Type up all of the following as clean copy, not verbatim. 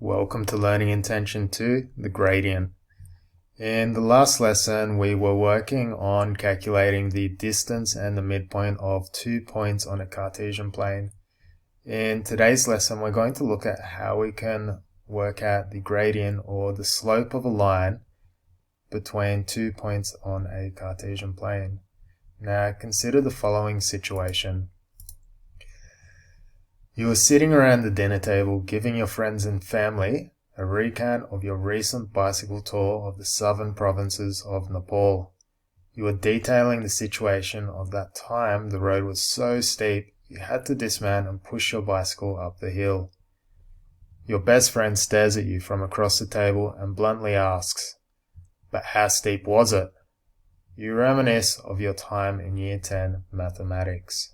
Welcome to Learning Intention 2, the gradient. In the last lesson, we were working on calculating the distance and the midpoint of 2 points on a Cartesian plane. In today's lesson, we're going to look at how we can work out the gradient or the slope of a line between 2 points on a Cartesian plane. Now, consider the following situation. You are sitting around the dinner table giving your friends and family a recount of your recent bicycle tour of the southern provinces of Nepal. You are detailing the situation of that time the road was so steep you had to dismount and push your bicycle up the hill. Your best friend stares at you from across the table and bluntly asks, "But how steep was it?" You reminisce of your time in Year 10 mathematics.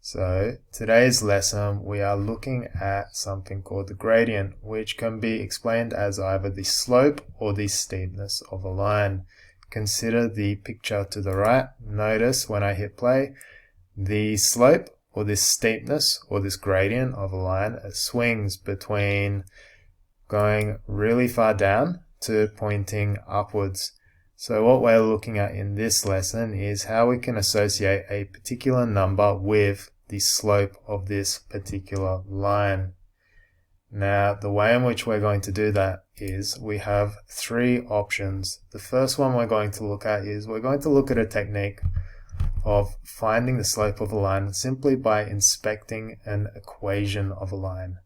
So, today's lesson we are looking at something called the gradient, which can be explained as either the slope or the steepness of a line. Consider the picture to the right. Notice when I hit play, the slope or this steepness or this gradient of a line, it swings between going really far down to pointing upwards. So what we're looking at in this lesson is how we can associate a particular number with the slope of this particular line. Now, the way in which we're going to do that is we have three options. The first one we're going to look at is we're going to look at a technique of finding the slope of a line simply by inspecting an equation of a line.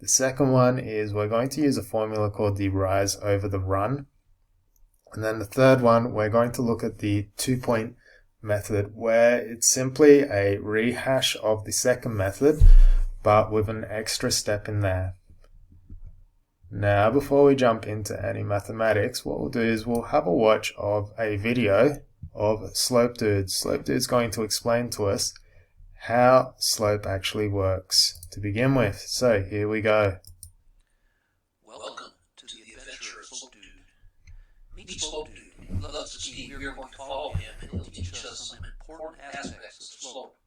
The second one is we're going to use a formula called the rise over the run. And then the third one, we're going to look at the 2-point method, where it's simply a rehash of the second method, but with an extra step in there. Now, before we jump into any mathematics, what we'll do is we'll have a watch of a video of Slope Dude. Slope Dude's going to explain to us how slope actually works to begin with. So, here we go. Welcome to the adventure of Slope Dude. Meet Slope Dude. He loves to ski. We're going to follow him, and he'll teach us some important aspects of slope.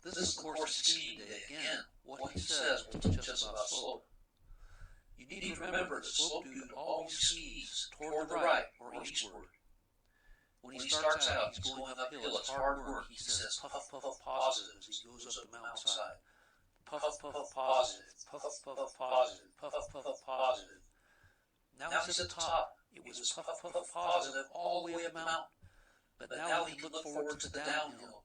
This is, of course, skiing day. Again, what he says will teach us about slope. You need to remember that Slope Dude always skis toward the right or eastward. When he starts out, he's going uphill. It's hard work. He says, puff, puff, positive as he goes up the mountainside. Puff, puff, positive. Puff, puff, positive. Puff, puff, positive. Now he's at the top. It was puff, puff, positive all the way up the mountain. But now he can look forward to the downhill.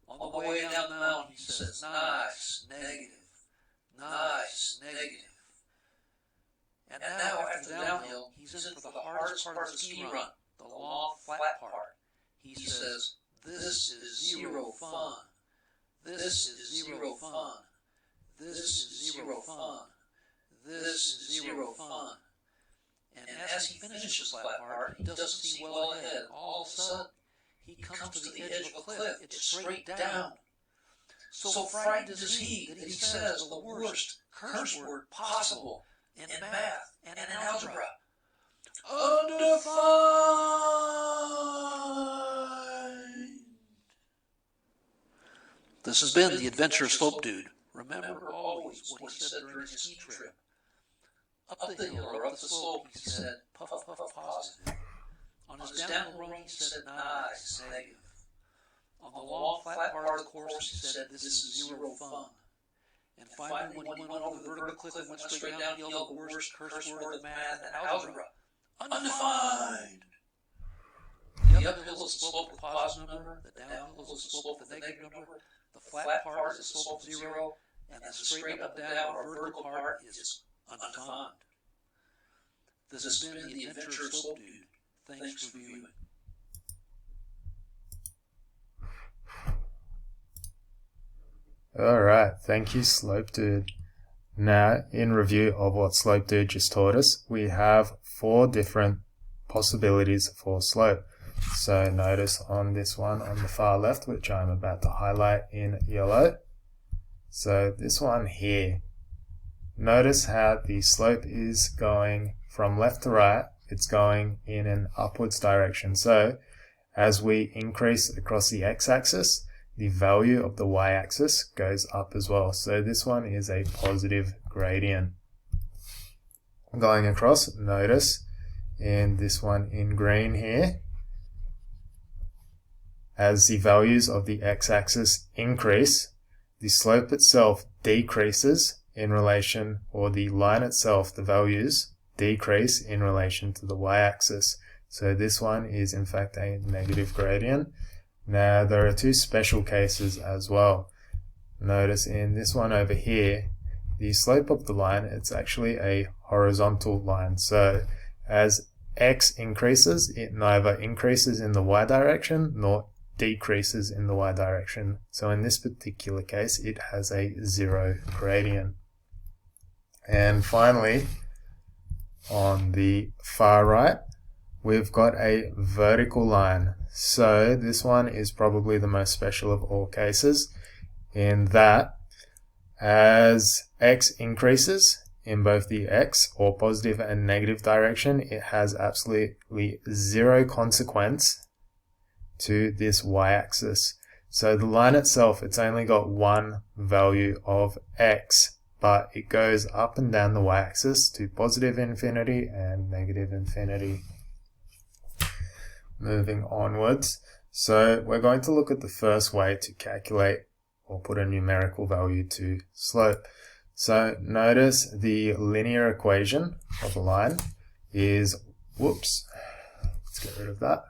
On the way down the mountain, he says, nice, negative. Nice, negative. And now after the downhill, he's in for the hardest part of the ski run, the long, flat part. He says, this is zero fun. This is zero fun. This is zero fun. This is zero fun. And as he finishes the flat part, he doesn't see well ahead. All of a sudden, he comes to the edge of a cliff. It's straight down. So frightened is he that he says the worst curse word possible in math and in algebra. Undefined. This has been the Adventure of Slope Dude. Remember always what he said during his ski trip. Up the hill or up the slope, he said, puff, puff, positive. On his downhill run, he said, nice, negative. On the long, flat part of the course, he said, this is zero fun. And finally, when he went over the vertical cliff and went straight down, he yelled the worst curse word of math and algebra. Undefined! The uphill is the slope of the positive number, the downhill is the slope of the negative number, the flat part is the slope of zero, and the straight up down or vertical part is undefined. This has been the Adventure of Slope Dude. Thanks for viewing. Alright, thank you, Slope Dude. Now, in review of what Slope Dude just taught us, we have 4 different possibilities for slope. So notice on this one on the far left, which I'm about to highlight in yellow. So this one here, notice how the slope is going from left to right. It's going in an upwards direction. So as we increase across the x-axis, the value of the y-axis goes up as well. So this one is a positive gradient. Going across, notice in this one in green here, as the values of the x-axis increase, the slope itself decreases in relation, or the line itself, the values decrease in relation to the y-axis. So this one is in fact a negative gradient. Now there are two special cases as well. Notice in this one over here, the slope of the line, it's actually a horizontal line. So as x increases, it neither increases in the y direction nor decreases in the y direction. So in this particular case, it has a zero gradient. And finally, on the far right, we've got a vertical line. So this one is probably the most special of all cases, in that as x increases in both the x or positive and negative direction, it has absolutely zero consequence to this y-axis. So the line itself, it's only got one value of x, but it goes up and down the y-axis to positive infinity and negative infinity. Moving onwards, so we're going to look at the first way to calculate or put a numerical value to slope. So notice the linear equation of the line is, let's get rid of that.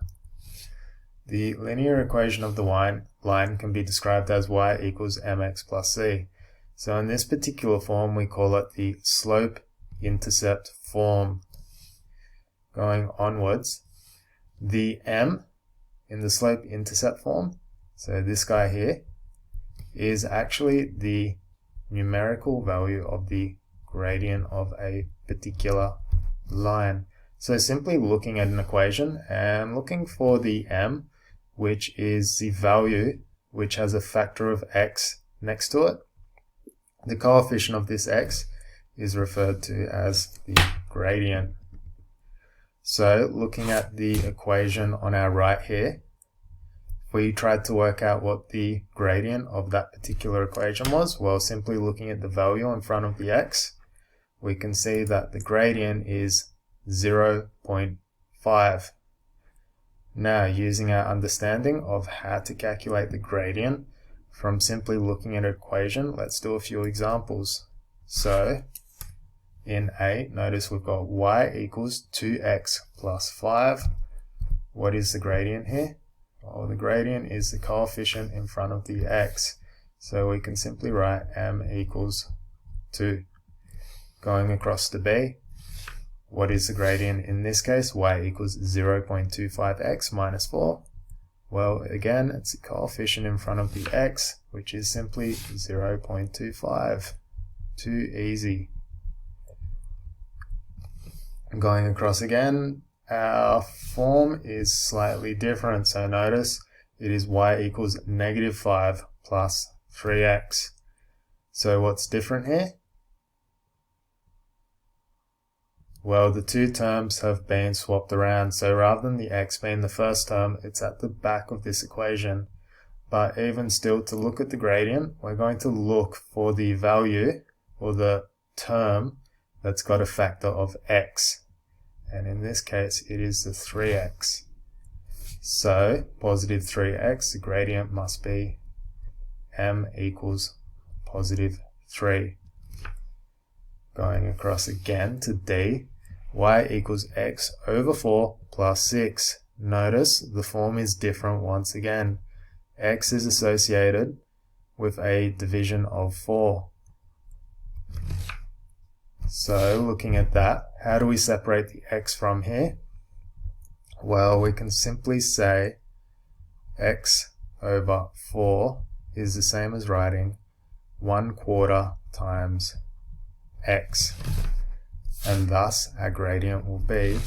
The linear equation of the line can be described as y equals mx plus c. So in this particular form, we call it the slope-intercept form. Going onwards, the m in the slope-intercept form, so this guy here, is actually the numerical value of the gradient of a particular line. So simply looking at an equation and looking for the m, which is the value which has a factor of x next to it, the coefficient of this x is referred to as the gradient. So looking at the equation on our right here, if we tried to work out what the gradient of that particular equation was, well, simply looking at the value in front of the x, we can see that the gradient is 0.5. Now, using our understanding of how to calculate the gradient from simply looking at an equation, let's do a few examples. So, in A, notice we've got y equals 2x plus 5. What is the gradient here? Well, the gradient is the coefficient in front of the x. So we can simply write m equals 2. Going across to B, what is the gradient in this case? Y equals 0.25x minus 4. Well, again, it's the coefficient in front of the x, which is simply 0.25. Too easy. Going across again, our form is slightly different. So notice it is y equals negative 5 plus 3x. So what's different here? Well, the two terms have been swapped around. So rather than the x being the first term, it's at the back of this equation. But even still, to look at the gradient, we're going to look for the value or the term that's got a factor of x. And in this case, it is the 3x. So, positive 3x, the gradient must be m equals positive 3. Going across again to D, y equals x over 4 plus 6. Notice the form is different once again. X is associated with a division of 4. So looking at that, how do we separate the x from here? Well, we can simply say x over 4 is the same as writing 1/4 times x. And thus our gradient will be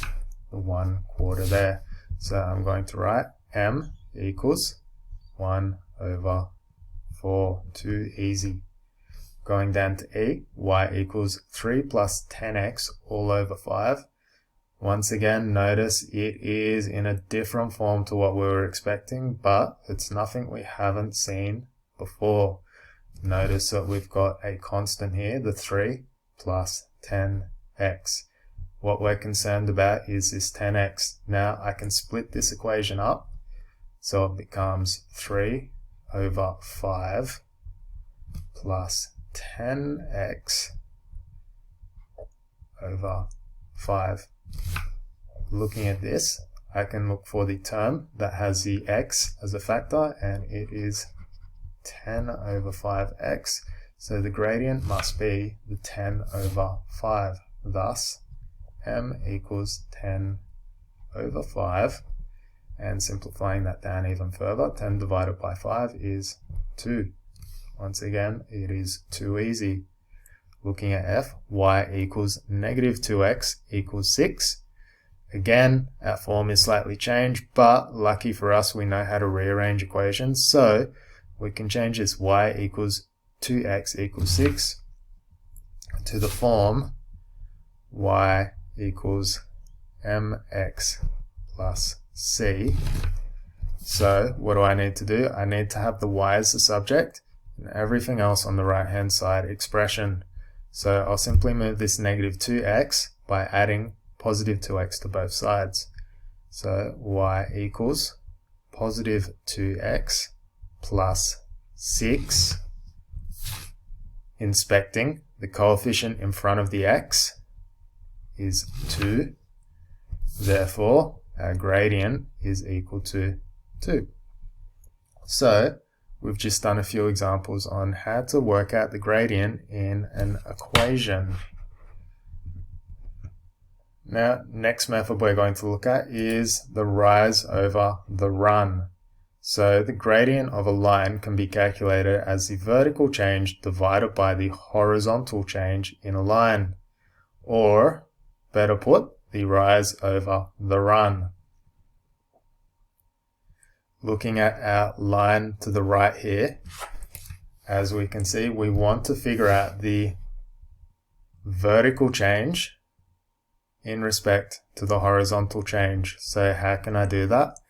the 1/4 there. So I'm going to write m equals 1/4. Too easy. Going down to E, y equals 3 plus 10x all over 5. Once again, notice it is in a different form to what we were expecting, but it's nothing we haven't seen before. Notice that we've got a constant here, the 3 plus 10x. What we're concerned about is this 10x. Now I can split this equation up, so it becomes 3 over 5 plus 10x over 5. Looking at this, I can look for the term that has the x as a factor, and it is 10 over 5x. So the gradient must be the 10 over 5. Thus, m equals 10 over 5. And simplifying that down even further, 10 divided by 5 is 2. Once again, it is too easy. Looking at f, y equals negative 2x equals 6. Again, our form is slightly changed, but lucky for us, we know how to rearrange equations. So we can change this y equals 2x equals 6 to the form y equals mx plus c. So what do I need to do? I need to have the y as the subject and everything else on the right hand side expression. So I'll simply move this negative 2x by adding positive 2x to both sides. So y equals positive 2x plus 6. Inspecting, the coefficient in front of the x is 2. Therefore, our gradient is equal to 2. So we've just done a few examples on how to work out the gradient in an equation. Now, next method we're going to look at is the rise over the run. So the gradient of a line can be calculated as the vertical change divided by the horizontal change in a line, or better put, the rise over the run. Looking at our line to the right here, as we can see, we want to figure out the vertical change in respect to the horizontal change. So how can I do that?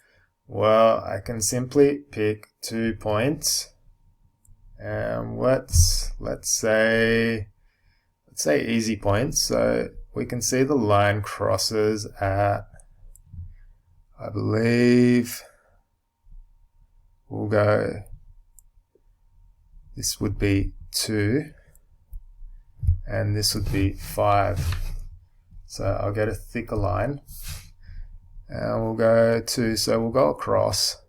Well, I can simply pick 2 points, and let's say easy points. So we can see the line crosses at, I believe, we'll go, this would be 2, and this would be 5. So I'll get a thicker line, and we'll go 2, so we'll go across,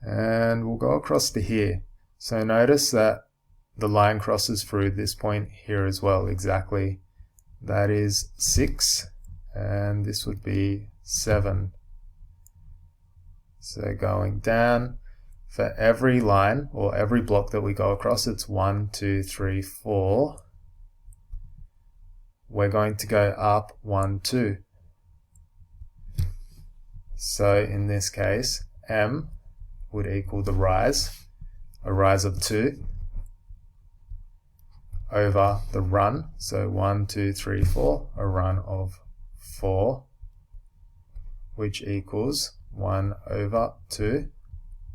and we'll go across to here. So notice that the line crosses through this point here as well, exactly. That is 6, and this would be 7. So going down, for every line, or every block that we go across, it's 1, 2, 3, 4. We're going to go up 1, 2. So in this case, m would equal the rise, a rise of 2, over the run, so 1, 2, 3, 4, a run of 4, which equals 1 over 2,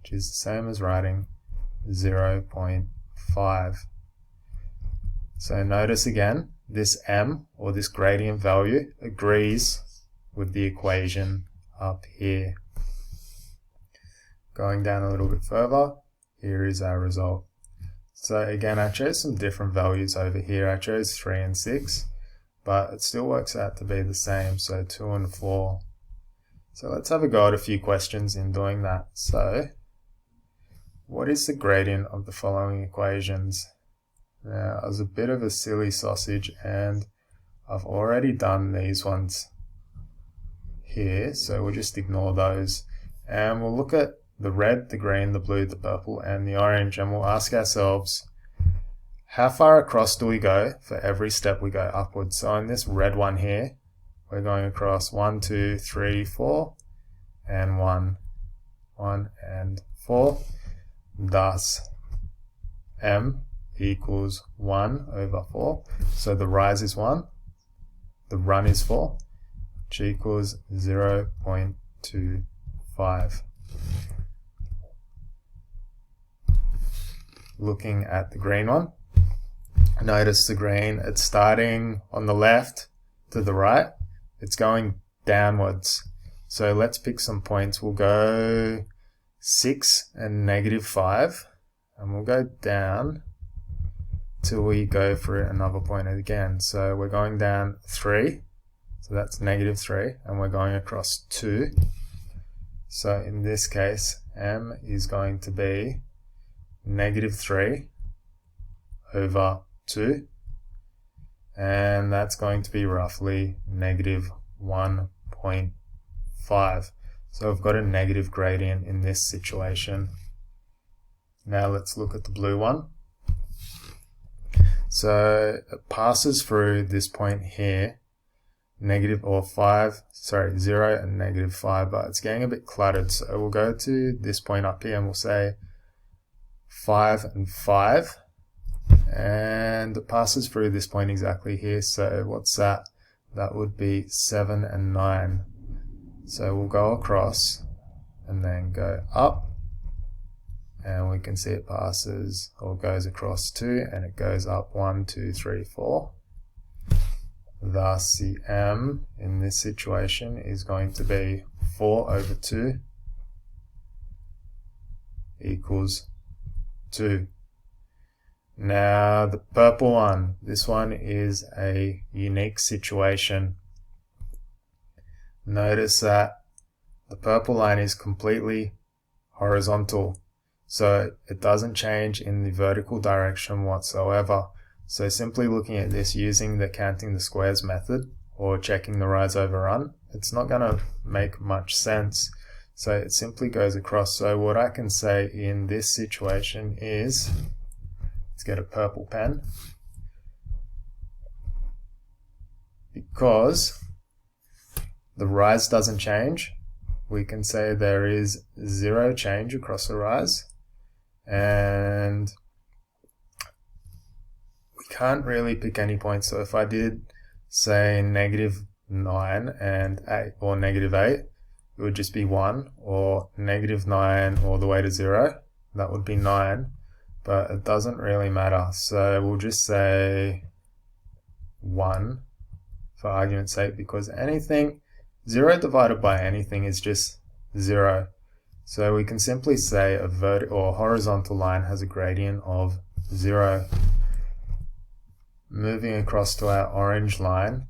which is the same as writing 0.5. So notice again, this m, or this gradient value, agrees with the equation up here. Going down a little bit further, here is our result. So again, I chose some different values over here. I chose 3 and 6, but it still works out to be the same, so 2 and 4. So let's have a go at a few questions in doing that. So, what is the gradient of the following equations? Now, I was a bit of a silly sausage, and I've already done these ones here, so we'll just ignore those. And we'll look at the red, the green, the blue, the purple, and the orange, and we'll ask ourselves, how far across do we go for every step we go upwards? So in this red one here, we're going across 1, 2, 3, 4, and 1, 1, and 4. Thus, m equals 1 over 4. So the rise is 1, the run is for, which equals 0.25. Looking at the green one, notice the green, it's starting on the left to the right, it's going downwards. So let's pick some points. We'll go 6 and -5, and we'll go down till we go for another point again. So we're going down 3, so that's -3, and we're going across 2. So in this case, m is going to be -3 over 2, and that's going to be roughly -1.5. So we've got a negative gradient in this situation. Now let's look at the blue one. So it passes through this point here, 0 and -5, but it's getting a bit cluttered. So we'll go to this point up here and we'll say 5 and 5, and it passes through this point exactly here. So what's that? That would be 7 and 9. So we'll go across and then go up, and we can see it passes or goes across 2, and it goes up 1, 2, 3, 4. Thus the m in this situation is going to be 4 over 2 equals 2. Now the purple one, this one is a unique situation. Notice that the purple line is completely horizontal, so it doesn't change in the vertical direction whatsoever. So simply looking at this using the counting the squares method or checking the rise over run, it's not going to make much sense. So it simply goes across. So what I can say in this situation is, let's get a purple pen, because the rise doesn't change, we can say there is 0 change across the rise, and we can't really pick any points. So if I did say -9 and 8 or -8, it would just be 1, or -9 all the way to 0, that would be 9, but it doesn't really matter. So we'll just say 1 for argument's sake, because anything 0 divided by anything is just 0. So we can simply say a vertical or horizontal line has a gradient of 0. Moving across to our orange line,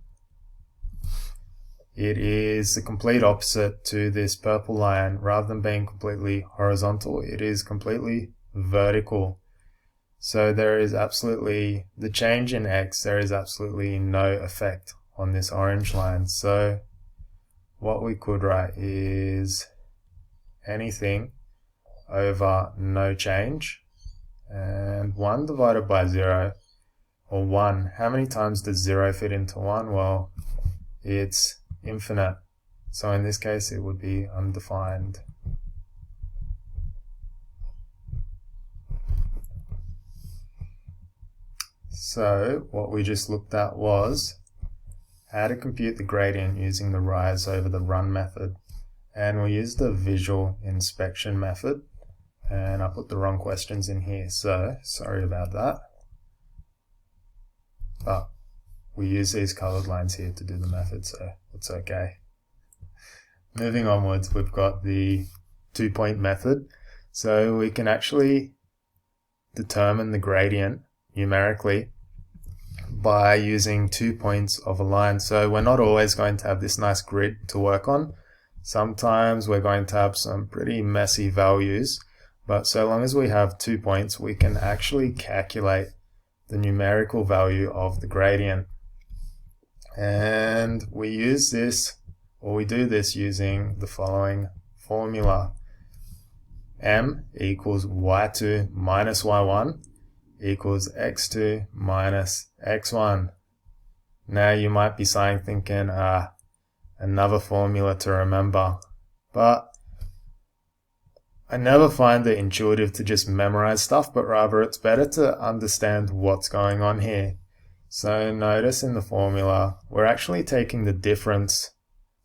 it is the complete opposite to this purple line. Rather than being completely horizontal, it is completely vertical. So there is absolutely, the change in x, there is absolutely no effect on this orange line. So what we could write is anything over no change, and 1 divided by 0, or 1. How many times does 0 fit into 1? Well, it's infinite. So in this case, it would be undefined. So what we just looked at was how to compute the gradient using the rise over the run method. And we used the visual inspection method, and I put the wrong questions in here, so sorry about that. But we use these colored lines here to do the method, so it's okay. Moving onwards, we've got the 2-point method. So we can actually determine the gradient numerically by using 2 points of a line. So we're not always going to have this nice grid to work on. Sometimes we're going to have some pretty messy values, but so long as we have 2 points, we can actually calculate the numerical value of the gradient. And we use this, or we do this using the following formula. M equals y2 minus y1 equals x2 minus x1. Now you might be thinking, another formula to remember, but I never find it intuitive to just memorize stuff, but rather it's better to understand what's going on here. So notice in the formula, we're actually taking the difference.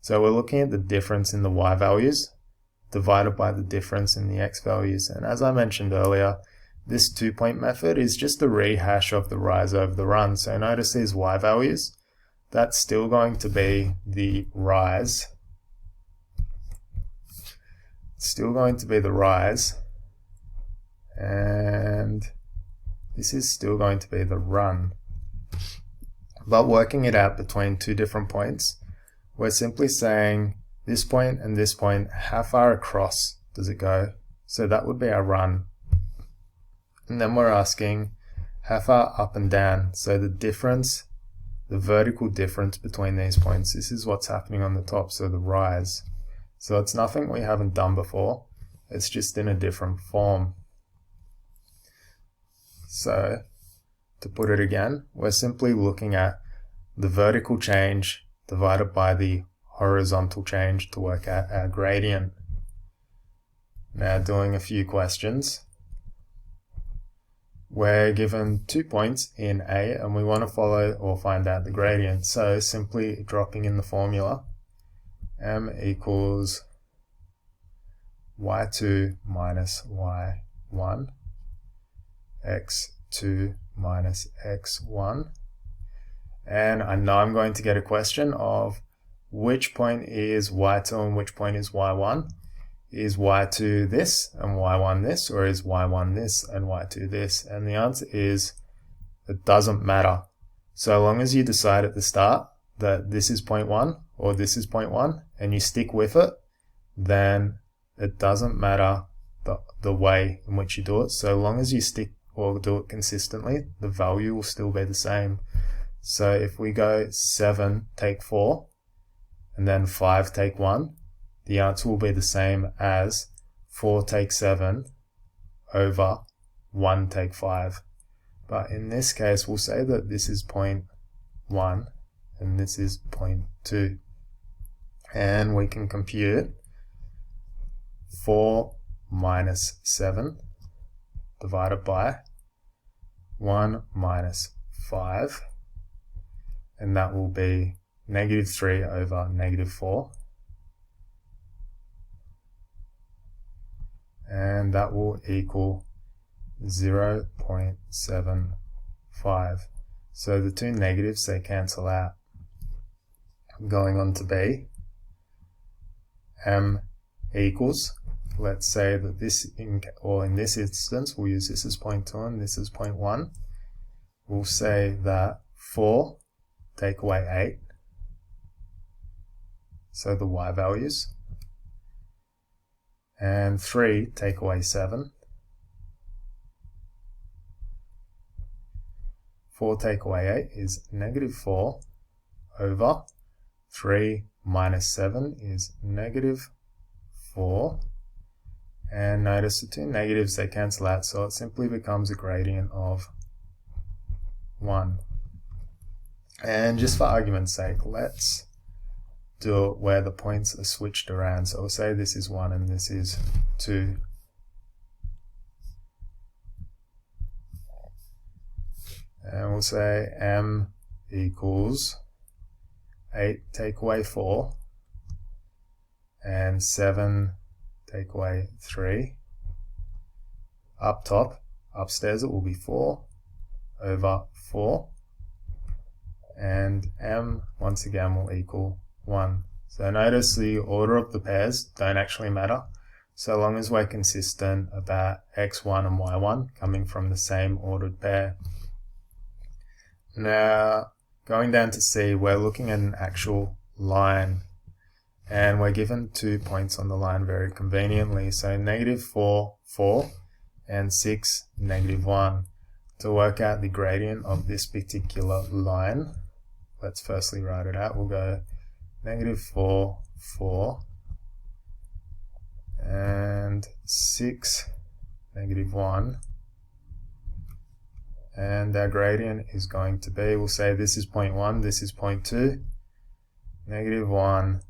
So we're looking at the difference in the y values divided by the difference in the x values. And as I mentioned earlier, this 2-point method is just a rehash of the rise over the run. So notice these y values. That's still going to be the rise. It's still going to be the rise. And this is still going to be the run. But working it out between two different points, we're simply saying this point and this point, how far across does it go? So that would be our run. And then we're asking how far up and down. So the difference, the vertical difference between these points, this is what's happening on the top, so the rise. So it's nothing we haven't done before, it's just in a different form. So to put it again, we're simply looking at the vertical change divided by the horizontal change to work out our gradient. Now doing a few questions. We're given 2 points in A and we want to follow or find out the gradient. So simply dropping in the formula, m equals y2 minus y1, x2 minus x1. And I know I'm going to get a question of which point is y2 and which point is y1. Is y2 this and y1 this, or is y1 this and y2 this? And the answer is it doesn't matter. So long as you decide at the start that this is point 1 or this is point 1 and you stick with it, then it doesn't matter the way in which you do it. So long as you stick or do it consistently, the value will still be the same. So if we go 7 take 4 and then 5 take 1, the answer will be the same as 4 take 7 over 1 take 5. But in this case, we'll say that this is point 1 and this is point 2. And we can compute 4 minus 7 divided by 1 minus 5. And that will be -3 over -4. And that will equal 0.75. So the two negatives, they cancel out. Going on to B, m equals, let's say that this, in this instance, we'll use this as point 2 and this is point 1. We'll say that 4 take away 8, so the y values, and 3 take away 7, 4 take away 8 is -4 over 3 minus 7 is -4, and notice the two negatives, they cancel out, so it simply becomes a gradient of 1. And just for argument's sake, let's do it where the points are switched around. So we'll say this is 1 and this is 2. And we'll say m equals 8 take away 4 and 7 take away 3. Up top, upstairs it will be 4 over 4. And m once again will equal 1. So notice the order of the pairs don't actually matter, so long as we're consistent about x1 and y1 coming from the same ordered pair. Now, going down to C, we're looking at an actual line, and we're given 2 points on the line very conveniently. So -4, 4, and 6, -1. To work out the gradient of this particular line, let's firstly write it out. We'll go -4, 4, and 6, -1. And our gradient is going to be, we'll say this is point 1, this is point 2, -1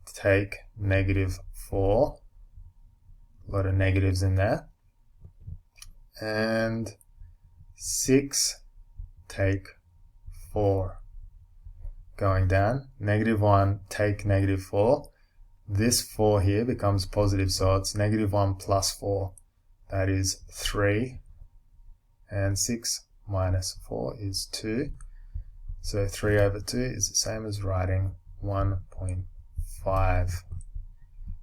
take -4, a lot of negatives in there, and 6 take 4. Going down, -1, take -4. This 4 here becomes positive, so it's -1 plus 4. That is 3. And 6 minus 4 is 2. So 3 over 2 is the same as writing 1.5.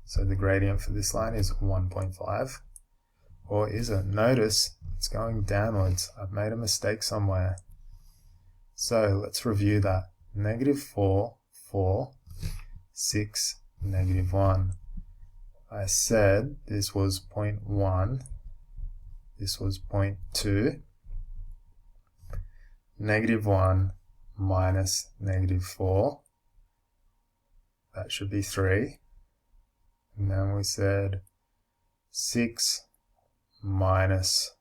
So the gradient for this line is 1.5. Or is it? Notice it's going downwards. I've made a mistake somewhere. So let's review that. -4, 4, 6, -1. I said this was 0.1. This was 0.2. -1 minus -4. That should be 3. And then we said 6 minus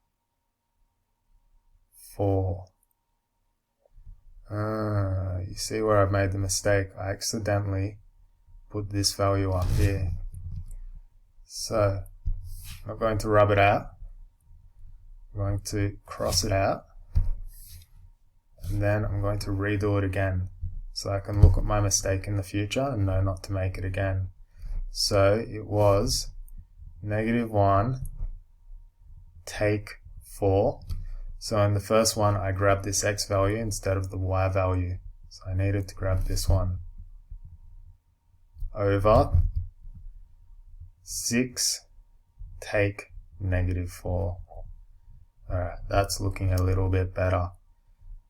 4. You see where I've made the mistake. I accidentally put this value up here. So I'm not going to rub it out. I'm going to cross it out. And then I'm going to redo it again, so I can look at my mistake in the future and know not to make it again. So it was -1, take 4. So in the first one, I grabbed this x value instead of the y value. So I needed to grab this one. Over 6, take -4. Alright, that's looking a little bit better.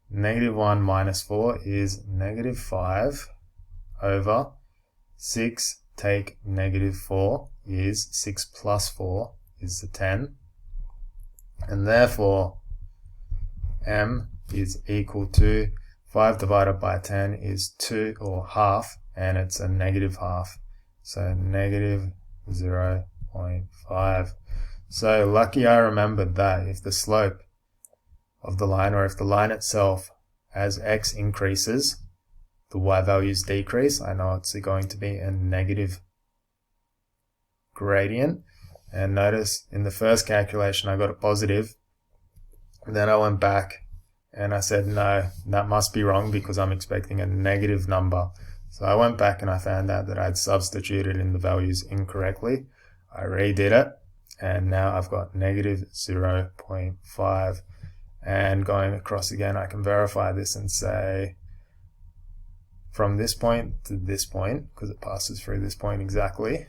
-1 minus 4 is -5 over 6 take -4 is 6 plus 4 is the 10. And therefore, m is equal to 5 divided by 10 is 2 or half, and it's a -half. So -0.5. So lucky I remembered that if the slope of the line, or if the line itself, as x increases, the y values decrease, I know it's going to be a negative gradient. And notice in the first calculation I got a positive, and then I went back and I said no, that must be wrong because I'm expecting a negative number. So I went back and I found out that I'd substituted in the values incorrectly. I redid it, and now I've got -0.5. And going across again, I can verify this and say from this point to this point, because it passes through this point exactly,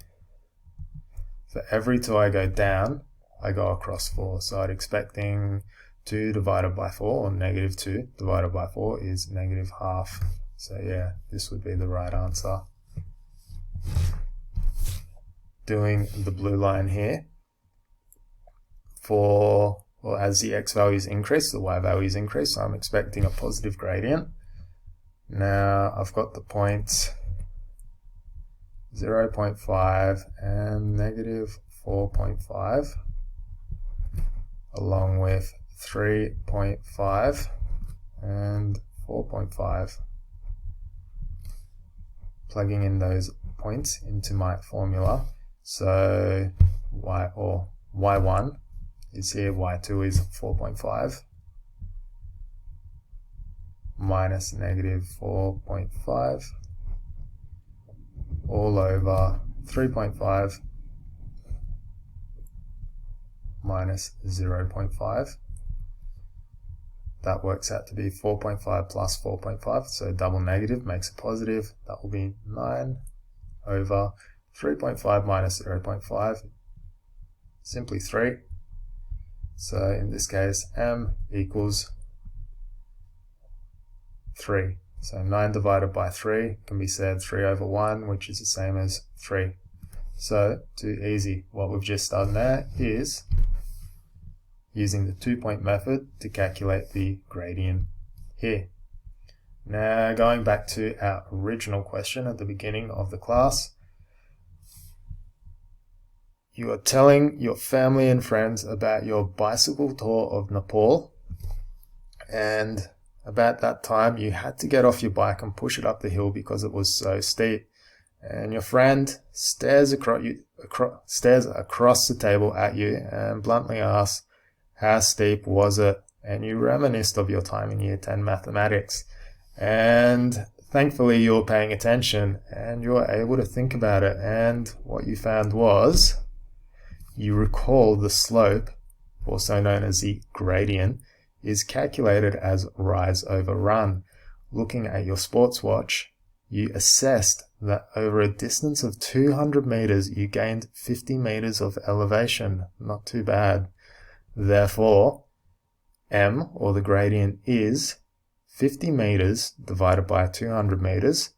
for every 2 I go down, I go across 4. So I'm expecting 2 divided by 4, or -2 divided by 4 is -half. So yeah, this would be the right answer. Doing the blue line here, as the x values increase, the y values increase, so I'm expecting a positive gradient. Now I've got the points 0.5 and -4.5, along with 3.5 and 4.5. Plugging in those points into my formula, so y1 is here, y2 is 4.5 minus -4.5 all over 3.5 minus 0.5. That works out to be 4.5 plus 4.5, so double negative makes a positive. That will be 9 over 3.5 minus 0.5, simply 3. So in this case, m equals 3. So 9 divided by 3 can be said 3 over 1, which is the same as 3. So, too easy. What we've just done there is using the 2-point method to calculate the gradient here. Now, going back to our original question at the beginning of the class, you are telling your family and friends about your bicycle tour of Nepal, and about that time you had to get off your bike and push it up the hill because it was so steep. And your friend stares across the table at you and bluntly asks, how steep was it? And you reminisced of your time in Year 10 mathematics. And thankfully you're paying attention and you're able to think about it. And what you found was you recall the slope, also known as the gradient, is calculated as rise over run. Looking at your sports watch, you assessed that over a distance of 200 meters, you gained 50 meters of elevation. Not too bad. Therefore, m, or the gradient, is 50 meters divided by 200 meters,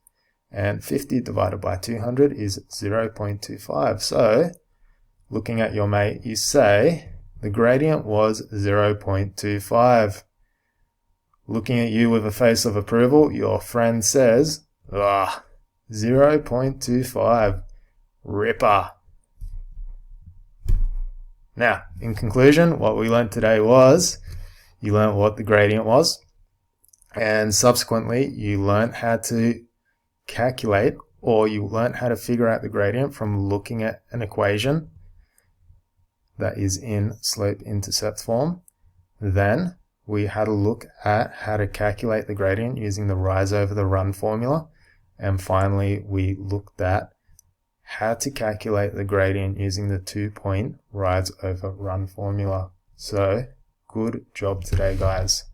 and 50 divided by 200 is 0.25. So, looking at your mate, you say the gradient was 0.25. Looking at you with a face of approval, your friend says, 0.25. Ripper. Now, in conclusion, what we learned today was, you learned what the gradient was, and subsequently you learned how to calculate, or you learned how to figure out the gradient from looking at an equation that is in slope-intercept form. Then we had a look at how to calculate the gradient using the rise over the run formula. And finally, we looked at how to calculate the gradient using the 2-point rise over run formula. So, good job today, guys.